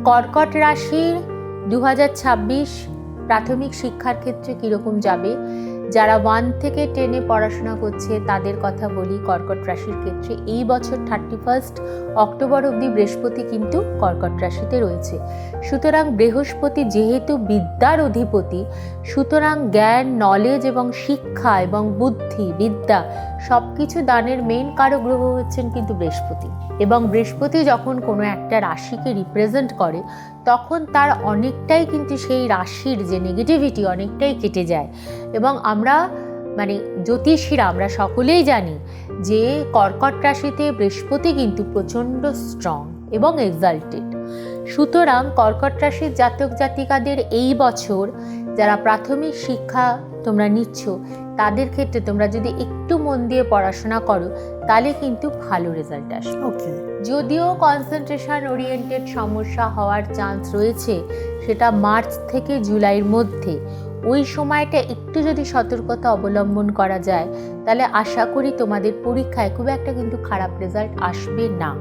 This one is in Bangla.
কর্কট রাশির 2026 প্রাথমিক শিক্ষার ক্ষেত্রে কীরকম যাবে, যারা 1 থেকে 10-এ পড়াশোনা করছে তাদের কথা বলি। কর্কট রাশির ক্ষেত্রে এই বছর 31 অক্টোবর অবধি বৃহস্পতি কিন্তু কর্কট রাশিতে রয়েছে। সুতরাং বৃহস্পতি যেহেতু বিদ্যার অধিপতি, সুতরাং জ্ঞান, নলেজ এবং শিক্ষা এবং বুদ্ধি, বিদ্যা সব কিছু দানের মেইন কারক গ্রহ হচ্ছেন কিন্তু বৃহস্পতি। এবং বৃহস্পতি যখন কোনো একটা রাশিকে রিপ্রেজেন্ট করে তখন তার অনেকটাই কিন্তু সেই রাশির যে নেগেটিভিটি অনেকটাই কেটে যায়। এবং আমরা জ্যোতিষীরা আমরা সকলেই জানি যে কর্কট রাশিতে বৃহস্পতি কিন্তু প্রচণ্ড স্ট্রং এবং এক্সাল্টেড। সুতরাং কর্কট রাশির জাতক জাতিকাদের এই বছর যারা প্রাথমিক শিক্ষা তোমরা নিচ্ছ তাদের ক্ষেত্রে তোমরা যদি একটু মন দিয়ে পড়াশোনা করো তাহলে কিন্তু ভালো রেজাল্ট আসবে। ওকে, যদিও কনসেন্ট্রেশন ওরিয়েন্টেড সমস্যা হওয়ার চান্স রয়েছে, সেটা মার্চ থেকে জুলাইয়ের মধ্যে, ওই সময়টা একটু যদি সতর্কতা অবলম্বন করা যায় তাহলে আশা করি তোমাদের পরীক্ষায় খুব একটা কিন্তু খারাপ রেজাল্ট আসবে না।